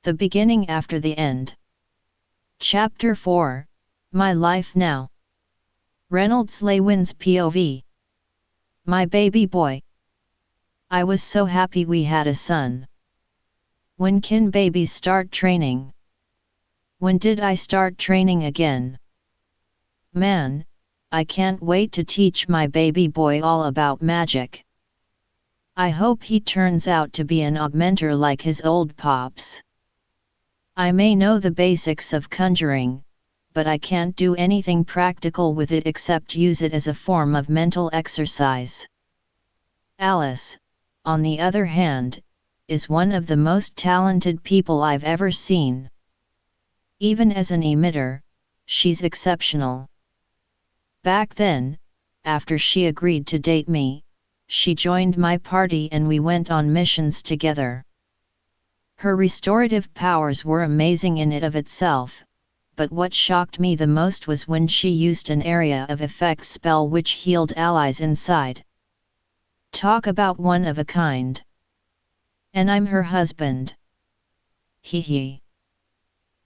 The beginning after the end. Chapter 4, My Life Now. Reynolds Lewin's POV. My baby boy. I was so happy we had a son. When can babies start training? When did I start training again? Man, I can't wait to teach my baby boy all about magic. I hope he turns out to be an augmenter like his old pops. I may know the basics of conjuring, but I can't do anything practical with it except use it as a form of mental exercise. Alice, on the other hand, is one of the most talented people I've ever seen. Even as an emitter, she's exceptional. Back then, after she agreed to date me, she joined my party and we went on missions together. Her restorative powers were amazing in and of itself, but what shocked me the most was when she used an area of effect spell which healed allies inside. Talk about one of a kind. And I'm her husband. Hee hee.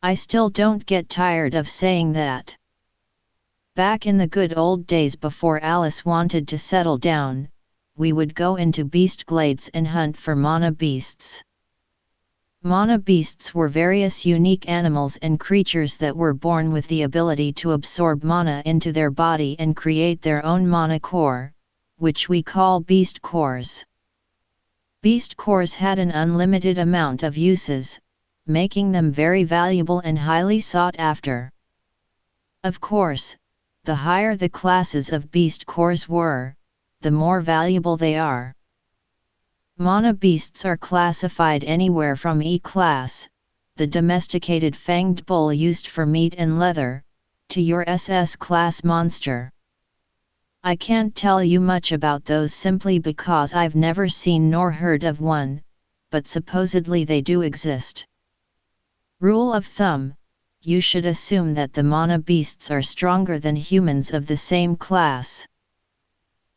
I still don't get tired of saying that. Back in the good old days before Alice wanted to settle down, we would go into beast glades and hunt for mana beasts. Mana beasts were various unique animals and creatures that were born with the ability to absorb mana into their body and create their own mana core, which we call beast cores. Beast cores had an unlimited amount of uses, making them very valuable and highly sought after. Of course, the higher the classes of beast cores were, the more valuable they are. Mana beasts are classified anywhere from E-class, the domesticated fanged bull used for meat and leather, to your SS-class monster. I can't tell you much about those simply because I've never seen nor heard of one, but supposedly they do exist. Rule of thumb: you should assume that the mana beasts are stronger than humans of the same class.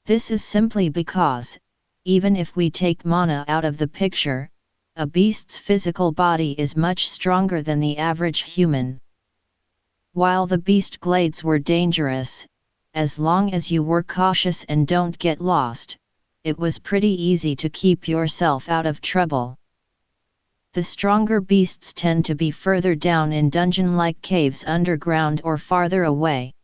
This is simply because, even if we take mana out of the picture, a beast's physical body is much stronger than the average human. While the beast glades were dangerous, as long as you were cautious and don't get lost, it was pretty easy to keep yourself out of trouble. The stronger beasts tend to be further down in dungeon-like caves underground or farther away.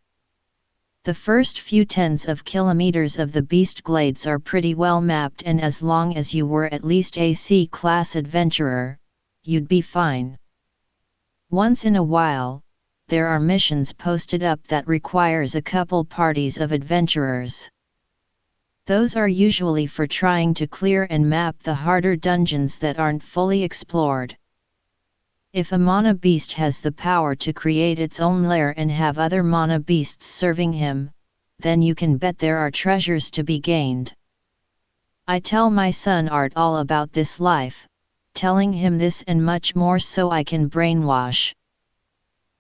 The first few tens of kilometers of the beast glades are pretty well mapped, and as long as you were at least a C-class adventurer, you'd be fine. Once in a while, there are missions posted up that requires a couple parties of adventurers. Those are usually for trying to clear and map the harder dungeons that aren't fully explored. If a mana beast has the power to create its own lair and have other mana beasts serving him, then you can bet there are treasures to be gained. I tell my son Art all about this life, telling him this and much more so I can brainwash.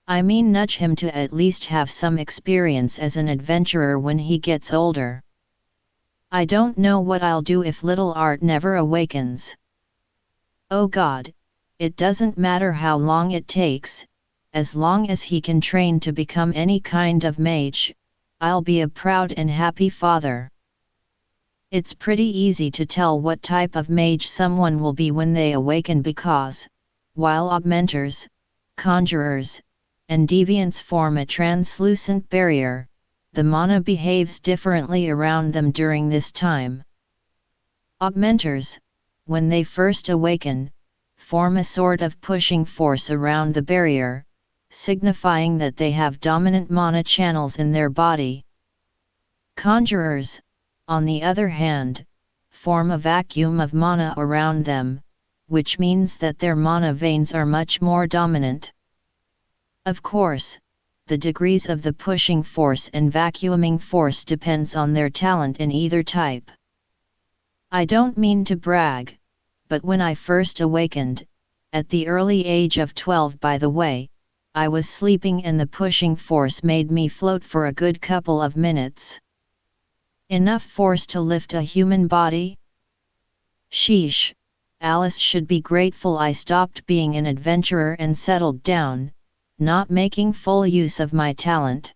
I mean nudge him to at least have some experience as an adventurer when he gets older. I don't know what I'll do if little Art never awakens. Oh God, it doesn't matter how long it takes, as long as he can train to become any kind of mage, I'll be a proud and happy father. It's pretty easy to tell what type of mage someone will be when they awaken because, while augmenters, conjurers, and deviants form a translucent barrier, the mana behaves differently around them during this time. Augmenters, when they first awaken, form a sort of pushing force around the barrier, signifying that they have dominant mana channels in their body. Conjurers, on the other hand, form a vacuum of mana around them, which means that their mana veins are much more dominant. Of course, the degrees of the pushing force and vacuuming force depends on their talent in either type. I don't mean to brag, but when I first awakened, at the early age of 12 by the way, I was sleeping and the pushing force made me float for a good couple of minutes. Enough force to lift a human body? Sheesh, Alice should be grateful I stopped being an adventurer and settled down, not making full use of my talent.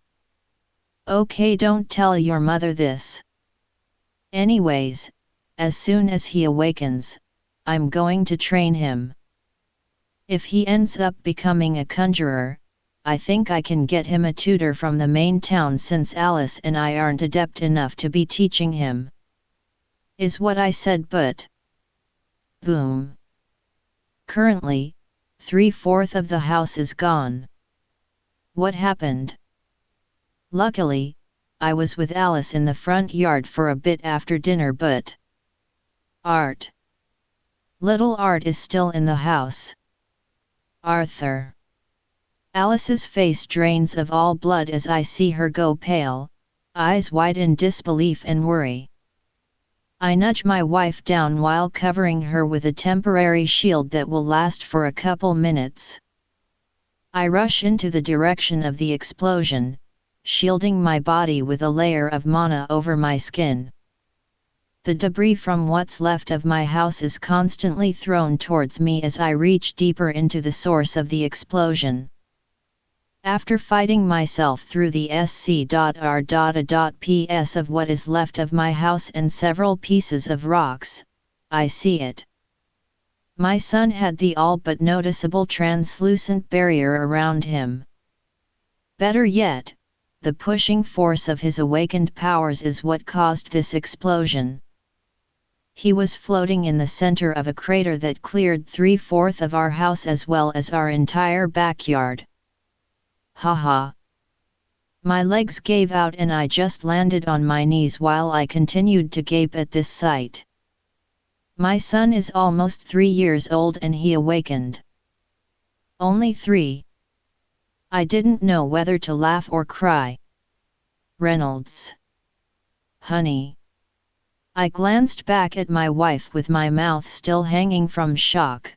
Okay, don't tell your mother this. Anyways, as soon as he awakens, I'm going to train him. If he ends up becoming a conjurer, I think I can get him a tutor from the main town since Alice and I aren't adept enough to be teaching him. Is what I said, but... Boom. Currently, 3/4 of the house is gone. What happened? Luckily, I was with Alice in the front yard for a bit after dinner, but... Art. Little Art is still in the house. Arthur. Alice's face drains of all blood as I see her go pale, eyes wide in disbelief and worry. I nudge my wife down while covering her with a temporary shield that will last for a couple minutes. I rush into the direction of the explosion, shielding my body with a layer of mana over my skin. The debris from what's left of my house is constantly thrown towards me as I reach deeper into the source of the explosion. After fighting myself through the sc.r.a.ps of what is left of my house and several pieces of rocks, I see it. My son had the all but noticeable translucent barrier around him. Better yet, the pushing force of his awakened powers is what caused this explosion. He was floating in the center of a crater that cleared 3/4 of our house as well as our entire backyard. Haha. My legs gave out and I just landed on my knees while I continued to gape at this sight. My son is almost 3 years old and he awakened. Only 3. I didn't know whether to laugh or cry. Reynolds. Honey. I glanced back at my wife with my mouth still hanging from shock.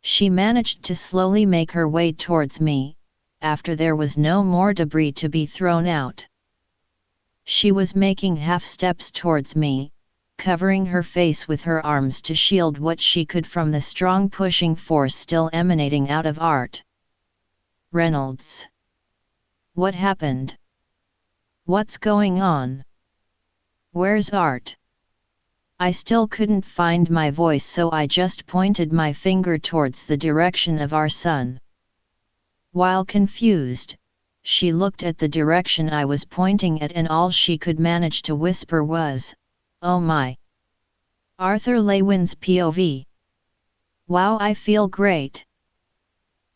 She managed to slowly make her way towards me, after there was no more debris to be thrown out. She was making half steps towards me, covering her face with her arms to shield what she could from the strong pushing force still emanating out of Art. Reynolds. What happened? What's going on? Where's Art? I still couldn't find my voice, so I just pointed my finger towards the direction of our son. While confused, she looked at the direction I was pointing at and all she could manage to whisper was, "Oh my!" Arthur Lewin's POV. Wow, I feel great.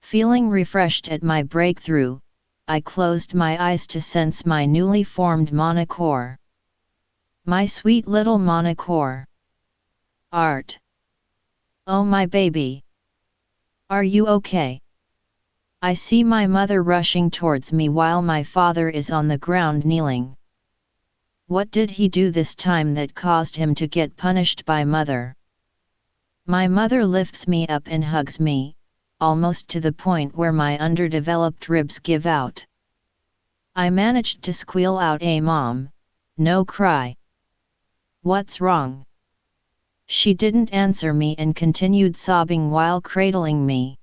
Feeling refreshed at my breakthrough, I closed my eyes to sense my newly formed mana core. My sweet little mana core. Art. Oh my baby. Are you okay? I see my mother rushing towards me while my father is on the ground kneeling. What did he do this time that caused him to get punished by mother? My mother lifts me up and hugs me, almost to the point where my underdeveloped ribs give out. I managed to squeal out a "Mom, no cry." What's wrong? She didn't answer me and continued sobbing while cradling me.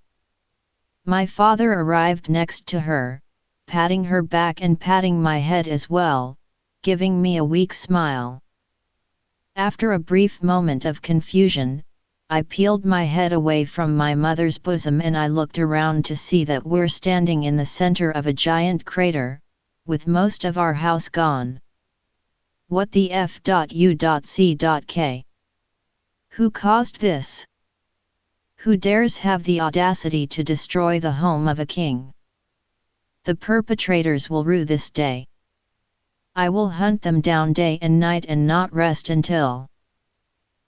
My father arrived next to her, patting her back and patting my head as well, giving me a weak smile. After a brief moment of confusion, I peeled my head away from my mother's bosom and I looked around to see that we're standing in the center of a giant crater, with most of our house gone. What the f.u.c.k? Who caused this? Who dares have the audacity to destroy the home of a king? The perpetrators will rue this day. I will hunt them down day and night and not rest until.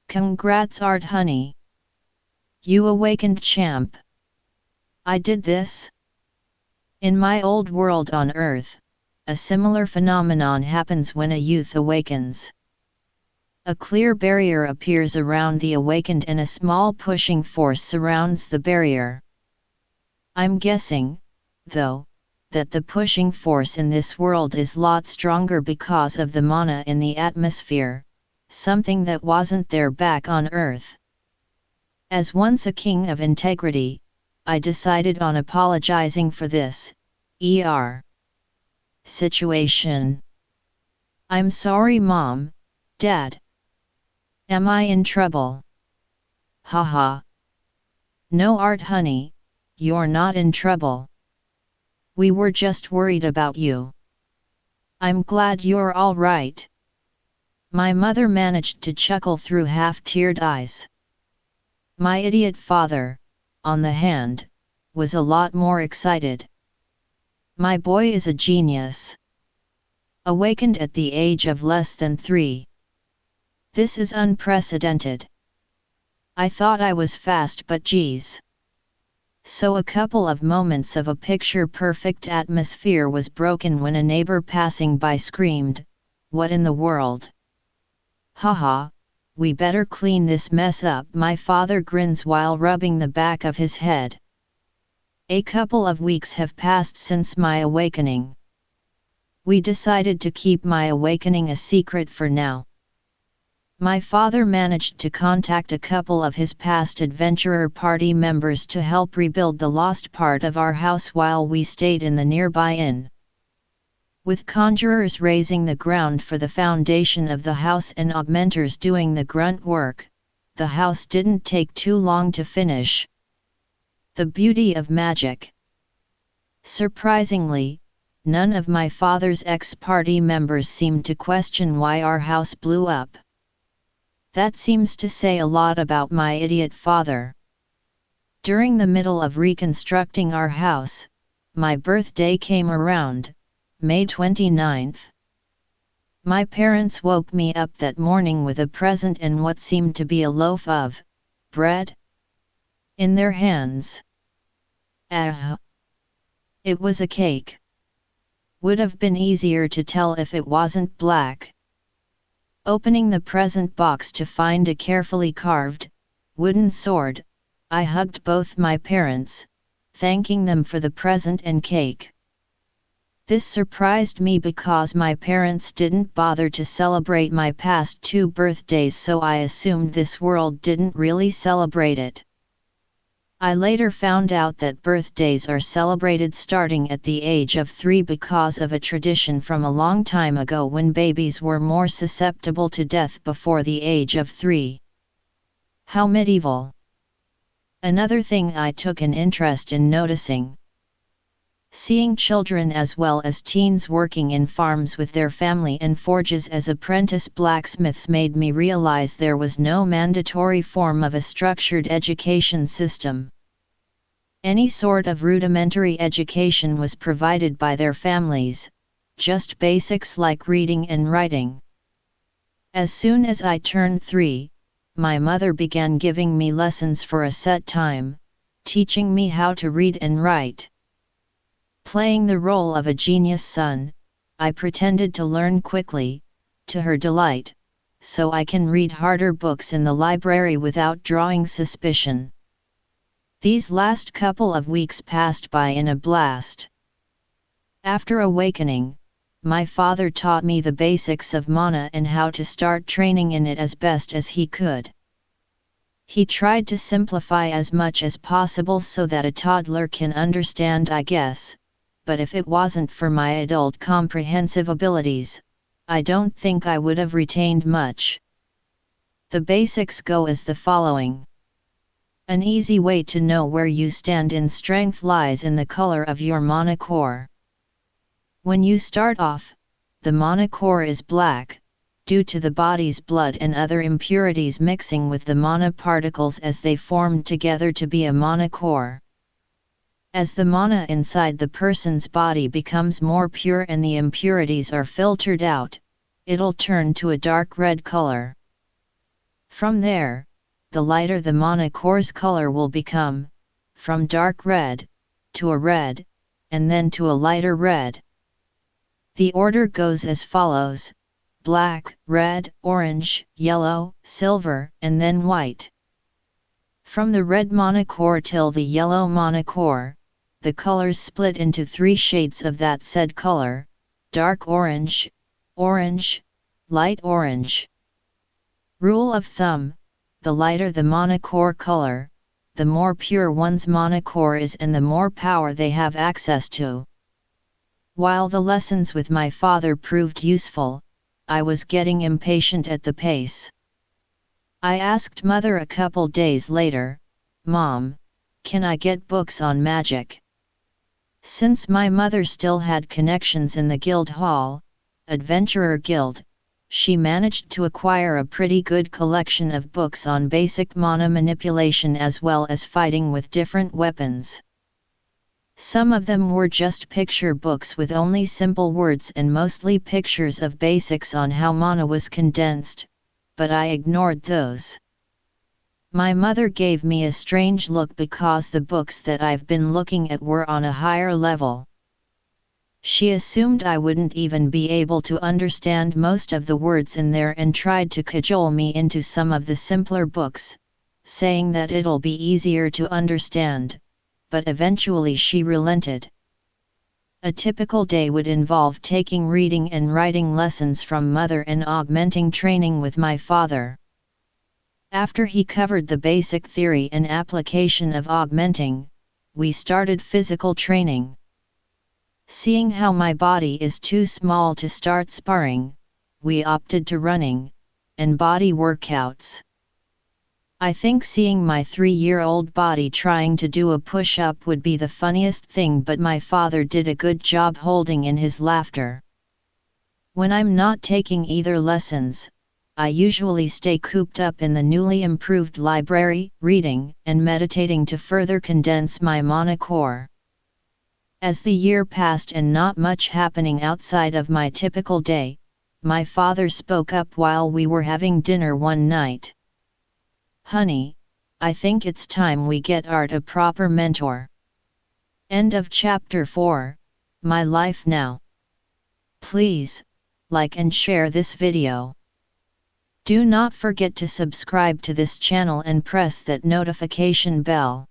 Congrats, Art honey. You awakened champ. I did this. In my old world on Earth, a similar phenomenon happens when a youth awakens. A clear barrier appears around the awakened and a small pushing force surrounds the barrier. I'm guessing, though, that the pushing force in this world is lot stronger because of the mana in the atmosphere, something that wasn't there back on Earth. As once a king of integrity, I decided on apologizing for this situation. I'm sorry, Mom, Dad. Am I in trouble? Haha. No, Art honey, you're not in trouble. We were just worried about you. I'm glad you're all right. My mother managed to chuckle through half-teared eyes. My idiot father, on the hand, was a lot more excited. My boy is a genius. Awakened at the age of less than 3. This is unprecedented. I thought I was fast, but geez. So a couple of moments of a picture-perfect atmosphere was broken when a neighbor passing by screamed, "What in the world? Haha, we better clean this mess up." My father grins while rubbing the back of his head. A couple of weeks have passed since my awakening. We decided to keep my awakening a secret for now. My father managed to contact a couple of his past adventurer party members to help rebuild the lost part of our house while we stayed in the nearby inn. With conjurers raising the ground for the foundation of the house and augmenters doing the grunt work, the house didn't take too long to finish. The beauty of magic. Surprisingly, none of my father's ex-party members seemed to question why our house blew up. That seems to say a lot about my idiot father. During the middle of reconstructing our house, my birthday came around, May 29th. My parents woke me up that morning with a present and what seemed to be a loaf of bread in their hands. It was a cake. Would have been easier to tell if it wasn't black. Opening the present box to find a carefully carved, wooden sword, I hugged both my parents, thanking them for the present and cake. This surprised me because my parents didn't bother to celebrate my past 2 birthdays, so I assumed this world didn't really celebrate it. I later found out that birthdays are celebrated starting at the age of 3 because of a tradition from a long time ago when babies were more susceptible to death before the age of 3. How medieval! Another thing I took an interest in noticing. Seeing children as well as teens working in farms with their family and forges as apprentice blacksmiths made me realize there was no mandatory form of a structured education system. Any sort of rudimentary education was provided by their families, just basics like reading and writing. As soon as I turned 3, my mother began giving me lessons for a set time, teaching me how to read and write. Playing the role of a genius son, I pretended to learn quickly, to her delight, so I can read harder books in the library without drawing suspicion. These last couple of weeks passed by in a blast. After awakening, my father taught me the basics of mana and how to start training in it as best as he could. He tried to simplify as much as possible so that a toddler can understand, I guess, but if it wasn't for my adult comprehensive abilities, I don't think I would have retained much. The basics go as the following. An easy way to know where you stand in strength lies in the color of your mana core. When you start off, the mana core is black, due to the body's blood and other impurities mixing with the mana particles as they formed together to be a mana core. As the mana inside the person's body becomes more pure and the impurities are filtered out, it'll turn to a dark red color. From there, the lighter the mana core's color will become, from dark red, to a red, and then to a lighter red. The order goes as follows: black, red, orange, yellow, silver, and then white. From the red mana core till the yellow mana core, the colors split into 3 shades of that said color: dark orange, orange, light orange. Rule of thumb: the lighter the monocore color, the more pure one's monocore is and the more power they have access to. While the lessons with my father proved useful, I was getting impatient at the pace. I asked Mother a couple days later, "Mom, can I get books on magic?" Since my mother still had connections in the Guildhall, Adventurer Guild, she managed to acquire a pretty good collection of books on basic mana manipulation as well as fighting with different weapons. Some of them were just picture books with only simple words and mostly pictures of basics on how mana was condensed, but I ignored those. My mother gave me a strange look because the books that I've been looking at were on a higher level. She assumed I wouldn't even be able to understand most of the words in there and tried to cajole me into some of the simpler books, saying that it'll be easier to understand, but eventually she relented. A typical day would involve taking reading and writing lessons from Mother and augmenting training with my father. After he covered the basic theory and application of augmenting, we started physical training. Seeing how my body is too small to start sparring, we opted to running and body workouts. I think seeing my 3-year-old body trying to do a push-up would be the funniest thing, but my father did a good job holding in his laughter. When I'm not taking either lessons, I usually stay cooped up in the newly improved library, reading and meditating to further condense my mana core. As the year passed and not much happening outside of my typical day, my father spoke up while we were having dinner one night. "Honey, I think it's time we get Art a proper mentor." End of chapter 4, My Life Now. Please, like and share this video. Do not forget to subscribe to this channel and press that notification bell.